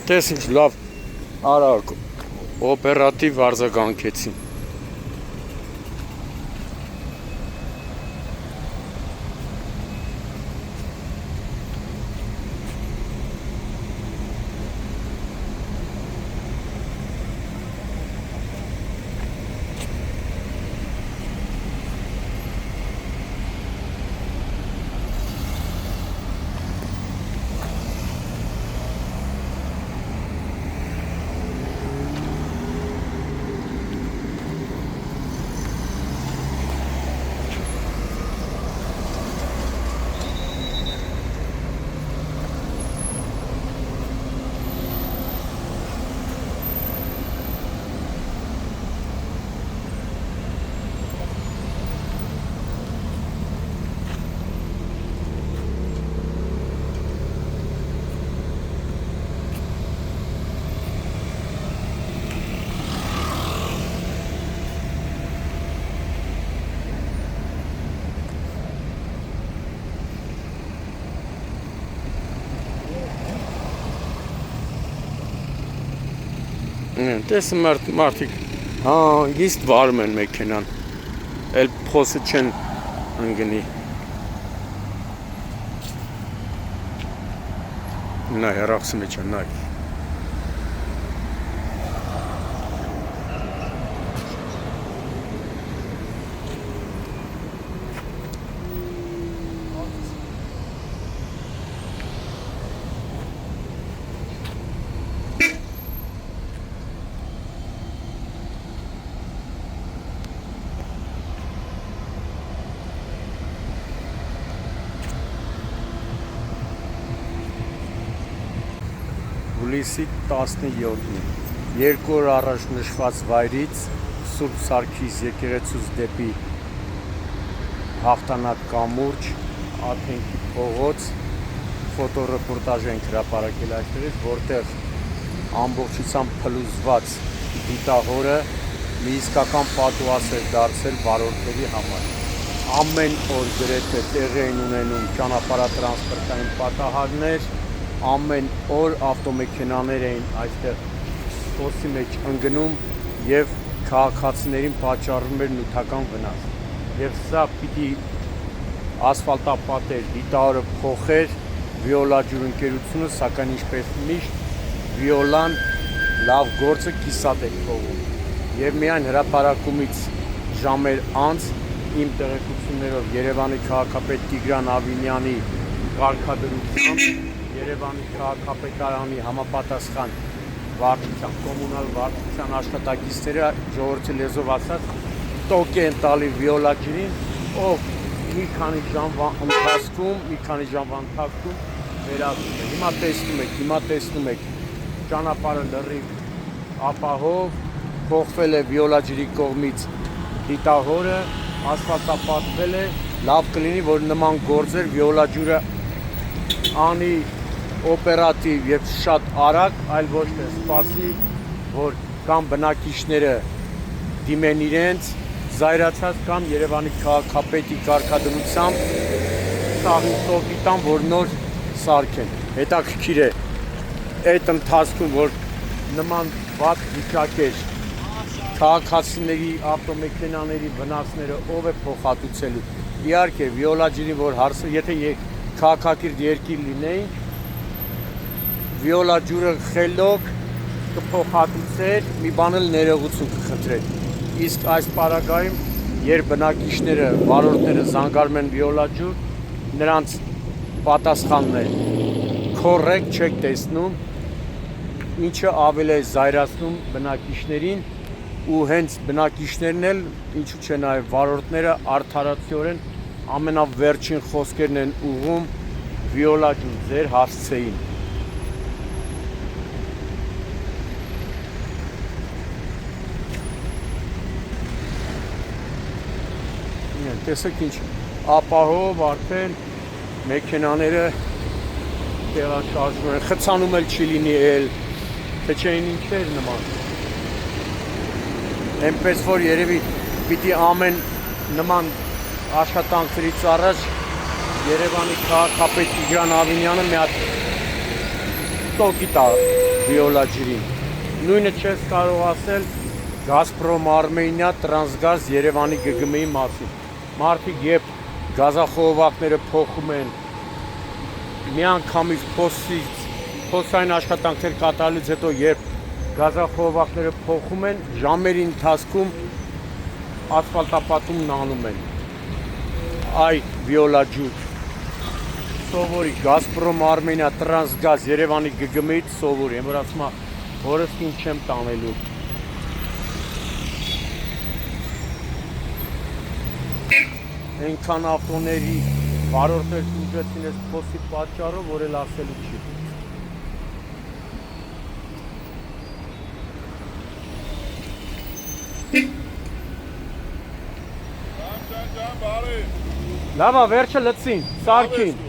Տես ինչ լավ արագ օպերատիվ արձագանքեցին։ Տես մարդիկ հանգիստ վարում են մեքենան, էլ փոսը չեն ընգնի։ Նայ, հեռախսի մեջ է, նայ։ Հուլիսի 17-ին, 2 օր առաջ նշված վայրից Սուրբ Սարգիս եկեղեցուց դեպի Հաղթանակ կամուրջ, Աթենքի փողոց ֆոտոռեպորտաժ ենք հրապարակել այստեղից, որտեղ ամբողջությամբ փլուզված դիտահորը մի իսկական պատուհաս էր դարձել վարորդների համար։ Ամեն օր գրեթե տեղի էին ունենում ճանապարհատրանսպորտային պատահարներ, ամեն օր ավտոմեքենաներ էին այստեղ փոսի մեջ ընկնում եւ քաղաքացիներին պատճառում էր նյութական վնաս։ Եվ սա պիտի ասֆալտապատեր, դիտահորը փոխեր Վիոլա ջուրընկերությունը, սակայն ինչպես միշտ Վիոլան լավ գործը կիսատ է թողում։ Եվ միայն հրապարակումից ժամեր անց իմ տեղեկություններով Երևանի քաղաքապետ Տիգրան Ավինյանի կարգադրությամբ Երևանի քաղաքապետարանի համապատասխան վարչության, կոմունալ վարչության աշխատակիցները ժողովրդի լեզվով ասած տոկ են տալի Վիոլա ջրին, ով մի քանի ժամվա ընթացքում վերածում է։ Հիմա տեսնում եք ճանապարհը լրիվ ապահով, փոխվել է Վիոլա ջրի կողմից դիտահորը, ասֆալտապատվել է, լավ կլինի, որ նման գործեր Վիոլա ջուրը անի օպերատիվ եւ շատ արագ, այլ ոչ թե սպասի, որ կամ բնակիչները դիմեն իրենց զայրացած կամ Երևանի քաղաքապետի կարգադրությամբ սաղին տոկի տան, որ նոր սարքեն։ Հետաքրքիր է այդ ընթացքում, որ նման վատ վիճակ էր, քաղաքացիների ավտոմեքենաների վնասները ով է փոխհատուցելու։ Իհարկե Վիոլա ջրին, որ հարցը, եթե քաղաքակիրթ երկիր լինեին, Վիոլա ջուրը խելոք կփոխհատուցեր, մի բան էլ ներողություն կխնդրեր։ Իսկ այս պարագայում, երբ բնակիչները, վարորդները զանգարում են Վիոլա ջուր, նրանց պատասխանն է կոռեկտ չեք տեսնում, ինչը ավելի է զայրացնում բնակիչներին ու հենց բնակիչներն էլ, ինչու՞ չէ նաև վարորդները արդարացիորեն ամենավերջին խոսքերն են ուղղում Վիոլա ջուր ձեր հասցեին։ Տեսեք ինչ ապահով արդեն մեքենաները տեղաշարժվում են, խցանում էլ չի լինի էլ, թե չէին ինչեր նման։ Այնպես որ երևի պիտի ամեն նման աշխատանքներից առաջ Երևանի քաղաքապետ Տիգրան Ավինյանը մի հատ տոկի տա վիոլա ջրին։ Նույնը չես կարող ասել Գազպրոմ Արմենիա Տրանսգազ Երևանի ԳԳՄ-ի մասին։ Մարդիկ երբ գազախողովակները փոխում են միանգամից փոստային աշխատանքներ կատարելուց հետո երբ գազախողովակները փոխում են, ժամերի ընթացքում ասֆալտապատումն անում են։ Այ վիոլա ջուր սովորի Գազպրոմ Արմենիա Տրանսգազ Երևանի ԳԳՄ-ից սովորի, եմ որ ասում եմ հորս ինձ չեմ տանելու։ Այնքան ավտոների վարորդներ ուժեցին այս փոստի պատճառով, որ էլ ասելու չի։ Լավ, վերջը լցին, սարքին։